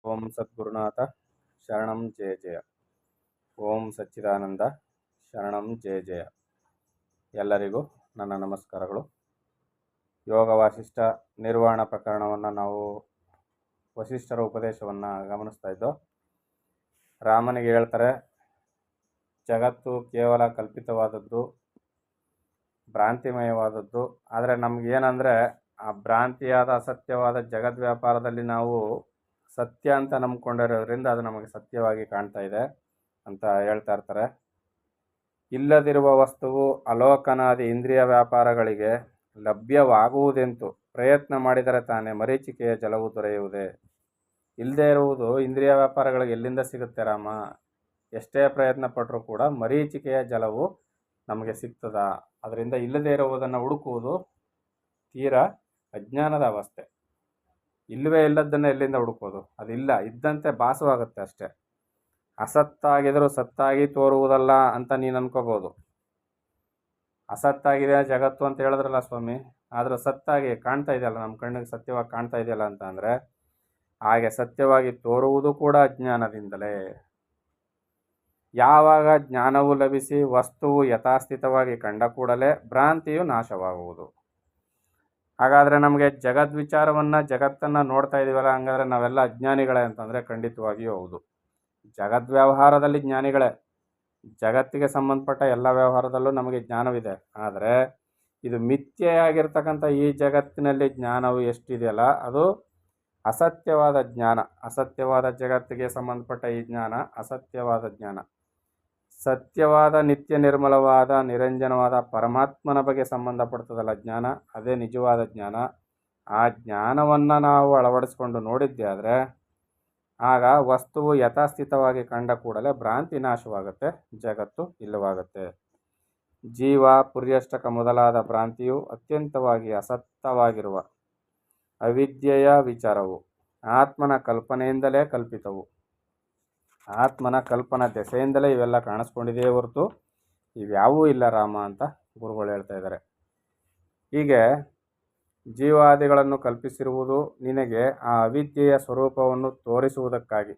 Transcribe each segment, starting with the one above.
ಓಂ ಸದ್ಗುರುನಾಥ ಶರಣಂ ಜಯ ಜಯ. ಓಂ ಸಚ್ಚಿದಾನಂದ ಶರಣಂ ಜಯ ಜಯ. ಎಲ್ಲರಿಗೂ ನನ್ನ ನಮಸ್ಕಾರಗಳು. ಯೋಗ ವಾಸಿಷ್ಠ ನಿರ್ವಾಣ ಪ್ರಕರಣವನ್ನು ನಾವು ವಸಿಷ್ಠರ ಉಪದೇಶವನ್ನು ಗಮನಿಸ್ತಾ ಇದ್ದೋ. ರಾಮನಿಗೆ ಹೇಳ್ತಾರೆ, ಜಗತ್ತು ಕೇವಲ ಕಲ್ಪಿತವಾದದ್ದು, ಭ್ರಾಂತಿಮಯವಾದದ್ದು. ಆದರೆ ನಮಗೇನಂದರೆ ಆ ಭ್ರಾಂತಿಯಾದ ಅಸತ್ಯವಾದ ಜಗದ್ವ್ಯಾಪಾರದಲ್ಲಿ ನಾವು ಸತ್ಯ ಅಂತ ನಂಬ್ಕೊಂಡಿರೋದ್ರಿಂದ ಅದು ನಮಗೆ ಸತ್ಯವಾಗಿ ಕಾಣ್ತಾ ಇದೆ ಅಂತ ಹೇಳ್ತಾ ಇರ್ತಾರೆ. ಇಲ್ಲದಿರುವ ವಸ್ತುವು ಅಲೋಕನಾದಿ ಇಂದ್ರಿಯ ವ್ಯಾಪಾರಗಳಿಗೆ ಲಭ್ಯವಾಗುವುದೆಂತು ಪ್ರಯತ್ನ ಮಾಡಿದರೆ ತಾನೇ ಮರೀಚಿಕೆಯ ಜಲವು ದೊರೆಯುವುದೇ. ಇಲ್ಲದೇ ಇರುವುದು ಇಂದ್ರಿಯ ವ್ಯಾಪಾರಗಳಿಗೆ ಎಲ್ಲಿಂದ ಸಿಗುತ್ತೆ ರಾಮ? ಎಷ್ಟೇ ಪ್ರಯತ್ನ ಪಟ್ಟರೂ ಕೂಡ ಮರೀಚಿಕೆಯ ಜಲವು ನಮಗೆ ಸಿಗ್ತದ? ಅದರಿಂದ ಇಲ್ಲದೇ ಇರುವುದನ್ನು ಹುಡುಕುವುದು ತೀರಾ ಅಜ್ಞಾನದ ಅವಸ್ಥೆ. ಇಲ್ಲವೇ ಇಲ್ಲದನ್ನು ಎಲ್ಲಿಂದ ಹುಡುಕೋದು? ಅದಿಲ್ಲ ಇದ್ದಂತೆ ಭಾಸವಾಗುತ್ತೆ ಅಷ್ಟೆ. ಅಸತ್ತಾಗಿದ್ರೂ ಸತ್ತಾಗಿ ತೋರುವುದಲ್ಲ ಅಂತ ನೀನು ಅನ್ಕೋಬೋದು. ಅಸತ್ತಾಗಿದೆ ಜಗತ್ತು ಅಂತ ಹೇಳಿದ್ರಲ್ಲ ಸ್ವಾಮಿ, ಆದ್ರೆ ಸತ್ತಾಗಿ ಕಾಣ್ತಾ ಇದೆಯಲ್ಲ, ನಮ್ಮ ಕಣ್ಣಿಗೆ ಸತ್ಯವಾಗಿ ಕಾಣ್ತಾ ಇದೆಯಲ್ಲ ಅಂತ ಅಂದರೆ ಹಾಗೆ ಸತ್ಯವಾಗಿ ತೋರುವುದು ಕೂಡ ಅಜ್ಞಾನದಿಂದಲೇ. ಯಾವಾಗ ಜ್ಞಾನವು ಲಭಿಸಿ ವಸ್ತುವು ಯಥಾಸ್ಥಿತವಾಗಿ ಕಂಡ ಕೂಡಲೇ ಭ್ರಾಂತಿಯು ನಾಶವಾಗುವುದು. ಹಾಗಾದರೆ ನಮಗೆ ಜಗದ್ವಿಚಾರವನ್ನು ಜಗತ್ತನ್ನು ನೋಡ್ತಾ ಇದ್ದೀವಲ್ಲ, ಹಂಗಾದ್ರೆ ನಾವೆಲ್ಲ ಅಜ್ಞಾನಿಗಳೇ ಅಂತಂದರೆ ಖಂಡಿತವಾಗಿಯೂ ಹೌದು. ಜಗದ್ವ್ಯವಹಾರದಲ್ಲಿ ಜ್ಞಾನಿಗಳೇ. ಜಗತ್ತಿಗೆ ಸಂಬಂಧಪಟ್ಟ ಎಲ್ಲ ವ್ಯವಹಾರದಲ್ಲೂ ನಮಗೆ ಜ್ಞಾನವಿದೆ. ಆದರೆ ಇದು ಮಿಥ್ಯೆಯಾಗಿರ್ತಕ್ಕಂಥ ಈ ಜಗತ್ತಿನಲ್ಲಿ ಜ್ಞಾನವು ಎಷ್ಟಿದೆಯಲ್ಲ, ಅದು ಅಸತ್ಯವಾದ ಜ್ಞಾನ. ಅಸತ್ಯವಾದ ಜಗತ್ತಿಗೆ ಸಂಬಂಧಪಟ್ಟ ಈ ಜ್ಞಾನ ಅಸತ್ಯವಾದ ಜ್ಞಾನ. ಸತ್ಯವಾದ ನಿತ್ಯ ನಿರ್ಮಲವಾದ ನಿರಂಜನವಾದ ಪರಮಾತ್ಮನ ಬಗ್ಗೆ ಸಂಬಂಧಪಡ್ತದಲ್ಲ ಜ್ಞಾನ, ಅದೇ ನಿಜವಾದ ಜ್ಞಾನ. ಆ ಜ್ಞಾನವನ್ನು ನಾವು ಅಳವಡಿಸ್ಕೊಂಡು ನೋಡಿದ್ದೆ ಆದರೆ ಆಗ ವಸ್ತುವು ಯಥಾಸ್ಥಿತವಾಗಿ ಕಂಡ ಕೂಡಲೇ ಭ್ರಾಂತಿ ನಾಶವಾಗುತ್ತೆ, ಜಗತ್ತು ಇಲ್ಲವಾಗುತ್ತೆ. ಜೀವ ಪುರ್ಯಷ್ಟಕ ಮೊದಲಾದ ಭ್ರಾಂತಿಯು ಅತ್ಯಂತವಾಗಿ ಅಸತ್ತವಾಗಿರುವ ಅವಿದ್ಯೆಯ ವಿಚಾರವು ಆತ್ಮನ ಕಲ್ಪನೆಯಿಂದಲೇ ಕಲ್ಪಿತವು. ಆತ್ಮನ ಕಲ್ಪನಾ ದೆಸೆಯಿಂದಲೇ ಇವೆಲ್ಲ ಕಾಣಿಸ್ಕೊಂಡಿದೆಯೇ ಹೊರತು ಇವ್ಯಾವೂ ಇಲ್ಲ ರಾಮ ಅಂತ ಗುರುಗಳು ಹೇಳ್ತಾ ಇದ್ದಾರೆ. ಹೀಗೆ ಜೀವಾದಿಗಳನ್ನು ಕಲ್ಪಿಸಿರುವುದು ನಿನಗೆ ಆ ಅವಿದ್ಯೆಯ ಸ್ವರೂಪವನ್ನು ತೋರಿಸುವುದಕ್ಕಾಗಿ.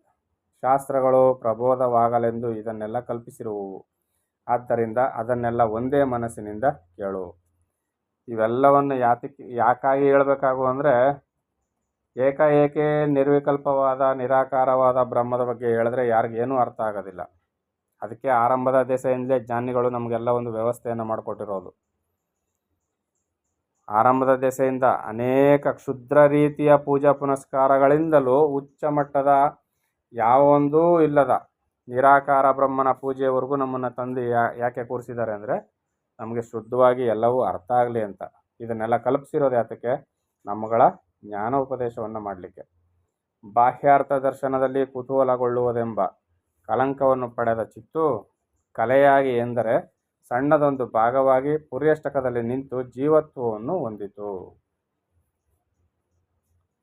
ಶಾಸ್ತ್ರಗಳು ಪ್ರಬೋಧವಾಗಲೆಂದು ಇದನ್ನೆಲ್ಲ ಕಲ್ಪಿಸಿರುವುವು. ಆದ್ದರಿಂದ ಅದನ್ನೆಲ್ಲ ಒಂದೇ ಮನಸ್ಸಿನಿಂದ ಕೇಳು. ಇವೆಲ್ಲವನ್ನು ಯಾಕಾಗಿ ಹೇಳಬೇಕಾಗು ಅಂದರೆ, ಏಕಾಏಕಿ ನಿರ್ವಿಕಲ್ಪವಾದ ನಿರಾಕಾರವಾದ ಬ್ರಹ್ಮದ ಬಗ್ಗೆ ಹೇಳಿದ್ರೆ ಯಾರಿಗೇನೂ ಅರ್ಥ ಆಗೋದಿಲ್ಲ. ಅದಕ್ಕೆ ಆರಂಭದ ದೆಸೆಯಿಂದಲೇ ಜ್ಞಾನಿಗಳು ನಮಗೆಲ್ಲ ಒಂದು ವ್ಯವಸ್ಥೆಯನ್ನು ಮಾಡಿಕೊಟ್ಟಿರೋದು. ಆರಂಭದ ದೆಸೆಯಿಂದ ಅನೇಕ ಕ್ಷುದ್ರ ರೀತಿಯ ಪೂಜಾ ಪುನಸ್ಕಾರಗಳಿಂದಲೂ ಉಚ್ಚ ಮಟ್ಟದ ಯಾವೊಂದೂ ಇಲ್ಲದ ನಿರಾಕಾರ ಬ್ರಹ್ಮನ ಪೂಜೆಯವರೆಗೂ ನಮ್ಮನ್ನು ತಂದು ಯಾಕೆ ಕೂರಿಸಿದ್ದಾರೆ ಅಂದರೆ ನಮಗೆ ಶುದ್ಧವಾಗಿ ಎಲ್ಲವೂ ಅರ್ಥ ಆಗಲಿ ಅಂತ. ಇದನ್ನೆಲ್ಲ ಕಲ್ಪಿಸಿರೋದು ಯಾತಕ್ಕೆ? ನಮ್ಮಗಳ ಜ್ಞಾನೋಪದೇಶವನ್ನು ಮಾಡಲಿಕ್ಕೆ. ಬಾಹ್ಯಾರ್ಥ ದರ್ಶನದಲ್ಲಿ ಕುತೂಹಲಗೊಳ್ಳುವುದೆಂಬ ಕಲಂಕವನ್ನು ಪಡೆದ ಚಿತ್ತು ಕಲೆಯಾಗಿ ಎಂದರೆ ಸಣ್ಣದೊಂದು ಭಾಗವಾಗಿ ಪುರ್ಯಷ್ಟಕದಲ್ಲಿ ನಿಂತು ಜೀವತ್ವವನ್ನು ಹೊಂದಿತು.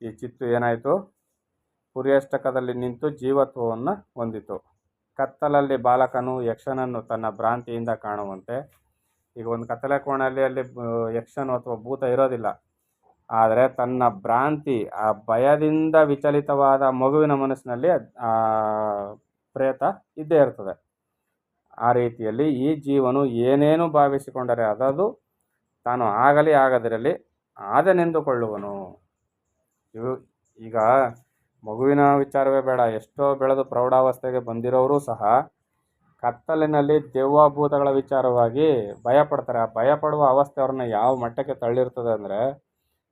ಈ ಚಿತ್ತು ಏನಾಯಿತು? ಪುರ್ಯಷ್ಟಕದಲ್ಲಿ ನಿಂತು ಜೀವತ್ವವನ್ನು ಹೊಂದಿತು. ಕತ್ತಲಲ್ಲಿ ಬಾಲಕನು ಯಕ್ಷನನ್ನು ತನ್ನ ಭ್ರಾಂತಿಯಿಂದ ಕಾಣುವಂತೆ. ಈಗ ಒಂದು ಕತ್ತಲೆ ಕೋಣೆಯಲ್ಲಿ ಅಲ್ಲಿ ಯಕ್ಷನು ಅಥವಾ ಭೂತ ಇರೋದಿಲ್ಲ, ಆದರೆ ತನ್ನ ಭ್ರಾಂತಿ ಆ ಭಯದಿಂದ ವಿಚಲಿತವಾದ ಮಗುವಿನ ಮನಸ್ಸಿನಲ್ಲಿ ಆ ಪ್ರೇತ ಇದ್ದೇ ಇರ್ತದೆ. ಆ ರೀತಿಯಲ್ಲಿ ಈ ಜೀವನು ಏನೇನು ಭಾವಿಸಿಕೊಂಡರೆ ಅದದು ತಾನು ಆಗಲಿ ಆಗದಿರಲಿ ಆದನೆಂದುಕೊಳ್ಳುವನು. ಈಗ ಮಗುವಿನ ವಿಚಾರವೇ ಬೇಡ, ಎಷ್ಟೋ ಬೆಳೆದು ಪ್ರೌಢಾವಸ್ಥೆಗೆ ಬಂದಿರೋರು ಸಹ ಕತ್ತಲಿನಲ್ಲಿ ದೆವ್ವಭೂತಗಳ ವಿಚಾರವಾಗಿ ಭಯಪಡ್ತಾರೆ. ಆ ಭಯಪಡುವ ಅವಸ್ಥೆ ಅವ್ರನ್ನ ಯಾವ ಮಟ್ಟಕ್ಕೆ ತಳ್ಳಿರ್ತದೆ ಅಂದರೆ,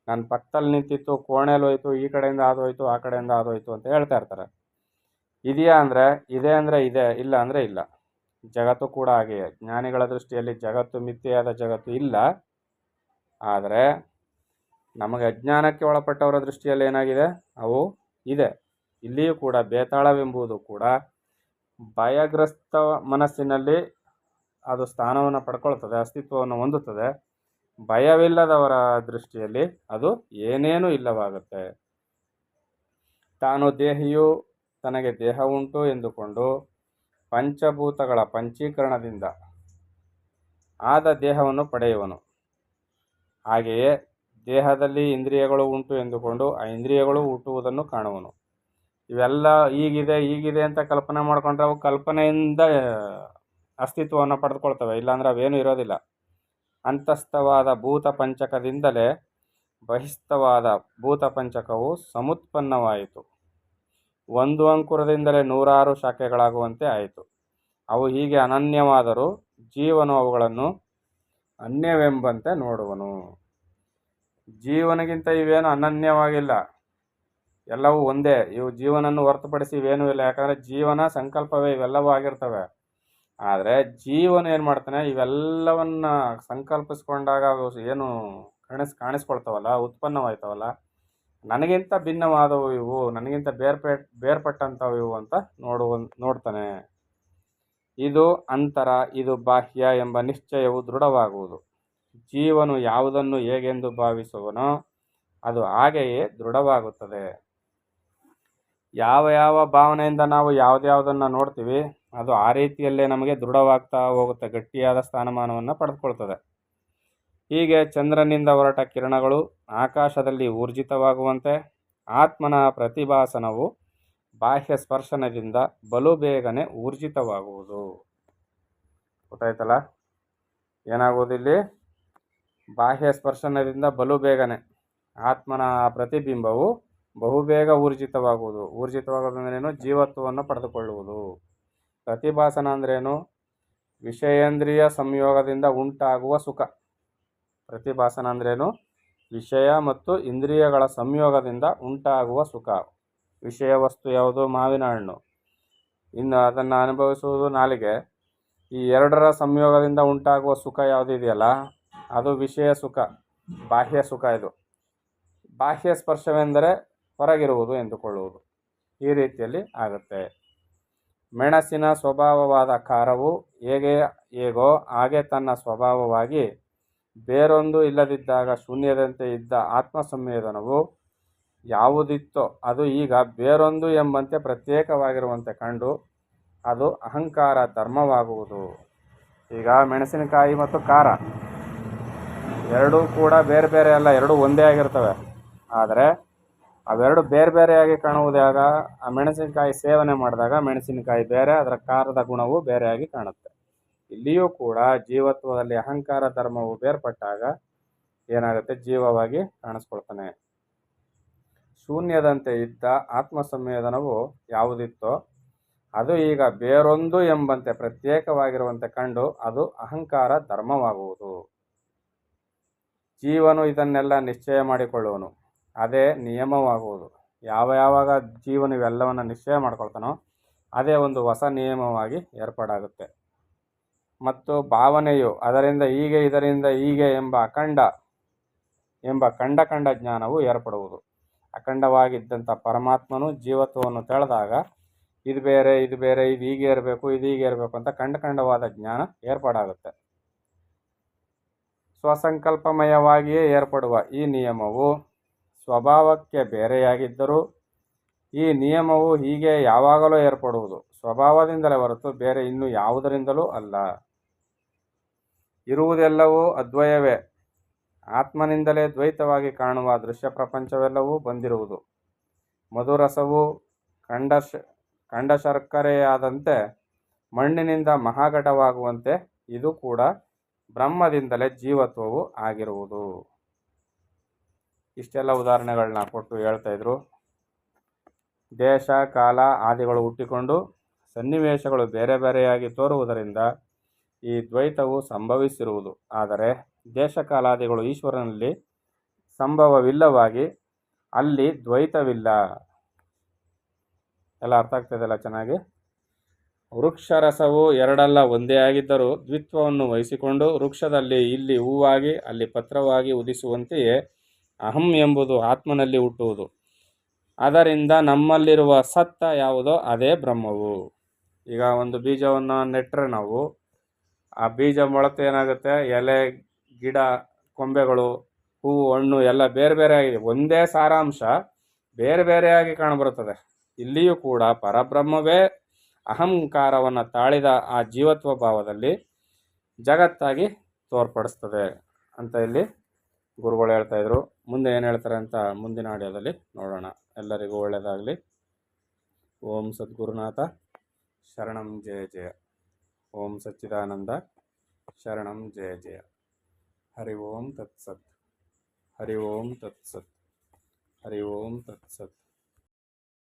ನನ್ನ ಪಕ್ಕದಲ್ಲಿ ನಿಂತಿತ್ತು, ಕೋಣೆಯಲ್ಲಿ ಹೋಯ್ತು, ಈ ಕಡೆಯಿಂದ ಆದೋಯ್ತು, ಆ ಕಡೆಯಿಂದ ಆದೋಯ್ತು ಅಂತ ಹೇಳ್ತಾ ಇರ್ತಾರೆ. ಇದೆಯಾ ಅಂದರೆ ಇದೆ, ಅಂದರೆ ಇದೆ, ಇಲ್ಲ ಅಂದರೆ ಇಲ್ಲ. ಜಗತ್ತು ಕೂಡ ಹಾಗೆಯೇ. ಜ್ಞಾನಿಗಳ ದೃಷ್ಟಿಯಲ್ಲಿ ಜಗತ್ತು ಮಿಥ್ಯೆಯಾದ ಜಗತ್ತು ಇಲ್ಲ. ಆದರೆ ನಮಗೆ ಅಜ್ಞಾನಕ್ಕೆ ಒಳಪಟ್ಟವರ ದೃಷ್ಟಿಯಲ್ಲಿ ಏನಾಗಿದೆ? ಅವು ಇದೆ. ಇಲ್ಲಿಯೂ ಕೂಡ ಬೇತಾಳವೆಂಬುದು ಕೂಡ ಭಯಗ್ರಸ್ತ ಮನಸ್ಸಿನಲ್ಲಿ ಅದು ಸ್ಥಾನವನ್ನು ಪಡ್ಕೊಳ್ತದೆ, ಅಸ್ತಿತ್ವವನ್ನು ಹೊಂದುತ್ತದೆ. ಭಯವಿಲ್ಲದವರ ದೃಷ್ಟಿಯಲ್ಲಿ ಅದು ಏನೇನೂ ಇಲ್ಲವಾಗುತ್ತೆ. ತಾನು ದೇಹಿಯು ತನಗೆ ದೇಹ ಉಂಟು ಎಂದುಕೊಂಡು ಪಂಚಭೂತಗಳ ಪಂಚೀಕರಣದಿಂದ ಆದ ದೇಹವನ್ನು ಪಡೆಯುವನು. ಹಾಗೆಯೇ ದೇಹದಲ್ಲಿ ಇಂದ್ರಿಯಗಳು ಉಂಟು ಎಂದುಕೊಂಡು ಆ ಇಂದ್ರಿಯಗಳು ಹುಟ್ಟುವುದನ್ನು ಕಾಣುವನು. ಇವೆಲ್ಲ ಹೀಗಿದೆ ಅಂತ ಕಲ್ಪನೆ ಮಾಡ್ಕೊಂಡ್ರೆ ಅವು ಕಲ್ಪನೆಯಿಂದ ಅಸ್ತಿತ್ವವನ್ನು ಪಡೆದುಕೊಳ್ತವೆ, ಇಲ್ಲಾಂದ್ರೆ ಅವೇನೂ ಇರೋದಿಲ್ಲ. ಅಂತಸ್ಥವಾದ ಭೂತ ಪಂಚಕದಿಂದಲೇ ಬಹಿಸ್ಥವಾದ ಭೂತ ಪಂಚಕವು ಸಮುತ್ಪನ್ನವಾಯಿತು. ಒಂದು ಅಂಕುರದಿಂದಲೇ ನೂರಾರು ಶಾಖೆಗಳಾಗುವಂತೆ ಆಯಿತು. ಅವು ಹೀಗೆ ಅನನ್ಯವಾದರೂ ಜೀವನು ಅವುಗಳನ್ನು ಅನ್ಯವೆಂಬಂತೆ ನೋಡುವನು. ಜೀವನಿಗಿಂತ ಇವೇನು ಅನನ್ಯವಾಗಿಲ್ಲ, ಎಲ್ಲವೂ ಒಂದೇ. ಇವು ಜೀವನನ್ನು ಹೊರತುಪಡಿಸಿ ಇವೇನೂ ಇಲ್ಲ. ಯಾಕಂದರೆ ಜೀವನ ಸಂಕಲ್ಪವೇ ಇವೆಲ್ಲವೂ ಆಗಿರ್ತವೆ. ಆದರೆ ಜೀವನ ಏನು ಮಾಡ್ತಾನೆ, ಇವೆಲ್ಲವನ್ನ ಸಂಕಲ್ಪಿಸ್ಕೊಂಡಾಗ ಏನು ಕಾಣಿಸ್ಕೊಳ್ತಾವಲ್ಲ, ಉತ್ಪನ್ನವಾಯ್ತವಲ್ಲ, ನನಗಿಂತ ಭಿನ್ನವಾದವು ಇವು, ನನಗಿಂತ ಬೇರ್ಪಟ್ಟಂಥವು ಇವು ಅಂತ ನೋಡ್ತಾನೆ. ಇದು ಅಂತರ, ಇದು ಬಾಹ್ಯ ಎಂಬ ನಿಶ್ಚಯವು ದೃಢವಾಗುವುದು. ಜೀವನು ಯಾವುದನ್ನು ಹೇಗೆಂದು ಭಾವಿಸುವನೋ ಅದು ಹಾಗೆಯೇ ದೃಢವಾಗುತ್ತದೆ. ಯಾವ ಭಾವನೆಯಿಂದ ನಾವು ಯಾವುದನ್ನು ನೋಡ್ತೀವಿ ಅದು ಆ ರೀತಿಯಲ್ಲೇ ನಮಗೆ ದೃಢವಾಗ್ತಾ ಹೋಗುತ್ತೆ, ಗಟ್ಟಿಯಾದ ಸ್ಥಾನಮಾನವನ್ನು ಪಡೆದುಕೊಳ್ತದೆ. ಹೀಗೆ ಚಂದ್ರನಿಂದ ಹೊರಟ ಕಿರಣಗಳು ಆಕಾಶದಲ್ಲಿ ಊರ್ಜಿತವಾಗುವಂತೆ ಆತ್ಮನ ಪ್ರತಿಭಾಸನವು ಬಾಹ್ಯ ಸ್ಪರ್ಶನದಿಂದ ಬಲು ಬೇಗನೆ ಊರ್ಜಿತವಾಗುವುದು. ಗೊತ್ತಾಯ್ತಲ್ಲ, ಏನಾಗುವುದಿಲ್ಲಿ? ಬಾಹ್ಯ ಸ್ಪರ್ಶನದಿಂದ ಬಲು ಬೇಗನೆ ಆತ್ಮನ ಪ್ರತಿಬಿಂಬವು ಬಹುಬೇಗ ಊರ್ಜಿತವಾಗುವುದಂದ್ರೇನು? ಜೀವತ್ವವನ್ನು ಪಡೆದುಕೊಳ್ಳುವುದು. ಪ್ರತಿಭಾಸನ ಅಂದ್ರೇನು? ವಿಷಯೇಂದ್ರಿಯ ಸಂಯೋಗದಿಂದ ಉಂಟಾಗುವ ಸುಖ. ಪ್ರತಿಭಾಸನ ಅಂದ್ರೇನು? ವಿಷಯ ಮತ್ತು ಇಂದ್ರಿಯಗಳ ಸಂಯೋಗದಿಂದ ಉಂಟಾಗುವ ಸುಖ. ವಿಷಯ ವಸ್ತು ಯಾವುದು? ಮಾವಿನ ಹಣ್ಣು. ಇನ್ನು ಅದನ್ನು ಅನುಭವಿಸುವುದು ನಾಲಿಗೆ. ಈ ಎರಡರ ಸಂಯೋಗದಿಂದ ಉಂಟಾಗುವ ಸುಖ ಯಾವುದಿದೆಯಲ್ಲ ಅದು ವಿಷಯ ಸುಖ, ಬಾಹ್ಯ ಸುಖ. ಇದು ಬಾಹ್ಯ ಸ್ಪರ್ಶವೆಂದರೆ ಹೊರಗಿರುವುದು ಎಂದುಕೊಳ್ಳುವುದು. ಈ ರೀತಿಯಲ್ಲಿ ಆಗುತ್ತೆ. ಮೆಣಸಿನ ಸ್ವಭಾವವಾದ ಖಾರವು ಹೇಗೋ ಹಾಗೆ ತನ್ನ ಸ್ವಭಾವವಾಗಿ ಬೇರೊಂದು ಇಲ್ಲದಿದ್ದಾಗ ಶೂನ್ಯದಂತೆ ಇದ್ದ ಆತ್ಮ ಸಂವೇದನವು ಯಾವುದಿತ್ತೋ ಅದು ಈಗ ಬೇರೊಂದು ಎಂಬಂತೆ ಪ್ರತ್ಯೇಕವಾಗಿರುವಂತೆ ಕಂಡು ಅದು ಅಹಂಕಾರ ಧರ್ಮವಾಗುವುದು. ಈಗ ಮೆಣಸಿನಕಾಯಿ ಮತ್ತು ಖಾರ ಎರಡೂ ಕೂಡ ಬೇರೆ ಬೇರೆ ಅಲ್ಲ, ಎರಡೂ ಒಂದೇ ಆಗಿರ್ತವೆ. ಆದರೆ ಅವೆರಡು ಬೇರೆ ಬೇರೆಯಾಗಿ ಕಾಣುವುದಾಗ ಆ ಮೆಣಸಿನಕಾಯಿ ಸೇವನೆ ಮಾಡಿದಾಗ ಮೆಣಸಿನಕಾಯಿ ಬೇರೆ, ಅದರ ಖಾರದ ಗುಣವು ಬೇರೆಯಾಗಿ ಕಾಣುತ್ತೆ. ಇಲ್ಲಿಯೂ ಕೂಡ ಜೀವತ್ವದಲ್ಲಿ ಅಹಂಕಾರ ಧರ್ಮವು ಬೇರ್ಪಟ್ಟಾಗ ಏನಾಗುತ್ತೆ? ಜೀವವಾಗಿ ಕಾಣಿಸ್ಕೊಳ್ತಾನೆ. ಶೂನ್ಯದಂತೆ ಇದ್ದ ಆತ್ಮ ಸಂವೇದನವು ಯಾವುದಿತ್ತೋ ಅದು ಈಗ ಬೇರೊಂದು ಎಂಬಂತೆ ಪ್ರತ್ಯೇಕವಾಗಿರುವಂತೆ ಕಂಡು ಅದು ಅಹಂಕಾರ ಧರ್ಮವಾಗುವುದು. ಜೀವನು ಇದನ್ನೆಲ್ಲ ನಿಶ್ಚಯ ಮಾಡಿಕೊಳ್ಳುವನು, ಅದೇ ನಿಯಮವಾಗುವುದು. ಯಾವಾಗ ಜೀವನು ಇವೆಲ್ಲವನ್ನು ನಿಶ್ಚಯ ಮಾಡ್ಕೊಳ್ತಾನೋ ಅದೇ ಒಂದು ಹೊಸ ನಿಯಮವಾಗಿ ಏರ್ಪಾಡಾಗುತ್ತೆ. ಮತ್ತು ಭಾವನೆಯು ಅದರಿಂದ ಹೀಗೆ ಇದರಿಂದ ಹೀಗೆ ಎಂಬ ಖಂಡ ಜ್ಞಾನವು ಏರ್ಪಡುವುದು. ಅಖಂಡವಾಗಿದ್ದಂಥ ಪರಮಾತ್ಮನು ಜೀವತ್ವವನ್ನು ತಿಳಿದಾಗ ಇದು ಬೇರೆ ಇದು ಹೀಗೆ ಇರಬೇಕು ಇದು ಹೀಗೆ ಇರಬೇಕು ಅಂತ ಖಂಡವಾದ ಜ್ಞಾನ ಏರ್ಪಾಡಾಗುತ್ತೆ. ಸ್ವಸಂಕಲ್ಪಮಯವಾಗಿಯೇ ಏರ್ಪಡುವ ಈ ನಿಯಮವು ಸ್ವಭಾವಕ್ಕೆ ಬೇರೆಯಾಗಿದ್ದರೂ ಈ ನಿಯಮವು ಹೀಗೆ ಯಾವಾಗಲೂ ಏರ್ಪಡುವುದು ಸ್ವಭಾವದಿಂದಲೇ ಹೊರತು ಬೇರೆ ಇನ್ನು ಯಾವುದರಿಂದಲೂ ಅಲ್ಲ. ಇರುವುದೆಲ್ಲವೂ ಅದ್ವಯವೇ. ಆತ್ಮನಿಂದಲೇ ದ್ವೈತವಾಗಿ ಕಾಣುವ ದೃಶ್ಯ ಪ್ರಪಂಚವೆಲ್ಲವೂ ಬಂದಿರುವುದು. ಮಧುರಸವು ಶರ್ಕರೆಯಾದಂತೆ ಮಣ್ಣಿನಿಂದ ಮಹಾಘಟವಾಗುವಂತೆ ಇದು ಕೂಡ ಬ್ರಹ್ಮದಿಂದಲೇ ಜೀವತ್ವವು ಆಗಿರುವುದು. ಇಷ್ಟೆಲ್ಲ ಉದಾಹರಣೆಗಳನ್ನ ಕೊಟ್ಟು ಹೇಳ್ತಾ ಇದ್ರು. ದೇಶ ಕಾಲ ಆದಿಗಳು ಹುಟ್ಟಿಕೊಂಡು ಸನ್ನಿವೇಶಗಳು ಬೇರೆ ಬೇರೆಯಾಗಿ ತೋರುವುದರಿಂದ ಈ ದ್ವೈತವು ಸಂಭವಿಸಿರುವುದು. ಆದರೆ ದೇಶಕಾಲಾದಿಗಳು ಈಶ್ವರನಲ್ಲಿ ಸಂಭವವಿಲ್ಲವಾಗಿ ಅಲ್ಲಿ ದ್ವೈತವಿಲ್ಲ. ಎಲ್ಲ ಅರ್ಥ ಆಗ್ತದಲ್ಲ ಚೆನ್ನಾಗಿ? ವೃಕ್ಷರಸವು ಎರಡಲ್ಲ ಒಂದೇ ಆಗಿದ್ದರೂ ದ್ವಿತ್ವವನ್ನು ವಹಿಸಿಕೊಂಡು ವೃಕ್ಷದಲ್ಲಿ ಇಲ್ಲಿ ಹೂವಾಗಿ ಅಲ್ಲಿ ಪತ್ರವಾಗಿ ಉದಿಸುವಂತೆಯೇ ಅಹಂ ಎಂಬುದು ಆತ್ಮನಲ್ಲಿ ಹುಟ್ಟುವುದು. ಅದರಿಂದ ನಮ್ಮಲ್ಲಿರುವ ಸತ್ತ ಯಾವುದೋ ಅದೇ ಬ್ರಹ್ಮವು. ಈಗ ಒಂದು ಬೀಜವನ್ನು ನೆಟ್ಟರೆ ನಾವು ಆ ಬೀಜ ಮೊಳತೆ ಏನಾಗುತ್ತೆ? ಎಲೆ, ಗಿಡ, ಕೊಂಬೆಗಳು, ಹೂವು, ಹಣ್ಣು ಎಲ್ಲ ಬೇರೆ ಬೇರೆ ಆಗಿದೆ. ಒಂದೇ ಸಾರಾಂಶ ಬೇರೆ ಬೇರೆಯಾಗಿ ಕಾಣಬರುತ್ತದೆ. ಇಲ್ಲಿಯೂ ಕೂಡ ಪರಬ್ರಹ್ಮವೇ ಅಹಂಕಾರವನ್ನು ತಾಳಿದ ಆ ಜೀವತ್ವ ಭಾವದಲ್ಲಿ ಜಗತ್ತಾಗಿ ತೋರ್ಪಡಿಸ್ತದೆ ಅಂತ ಇಲ್ಲಿ ಗುರುಗಳು ಹೇಳ್ತಾಯಿದ್ರು. ಮುಂದೆ ಏನು ಹೇಳ್ತಾರೆ ಅಂತ ಮುಂದಿನ ಆಡಿಯೋದಲ್ಲಿ ನೋಡೋಣ. ಎಲ್ಲರಿಗೂ ಒಳ್ಳೆಯದಾಗಲಿ. ಓಂ ಸದ್ಗುರುನಾಥ ಶರಣಂ ಜಯ ಜಯ. ಓಂ ಸಚ್ಚಿದಾನಂದ ಶರಣಂ ಜಯ ಜಯ. ಹರಿ ಓಂ ತತ್ಸತ್. ಹರಿ ಓಂ ತತ್ಸತ್. ಹರಿ ಓಂ ತತ್ಸತ್.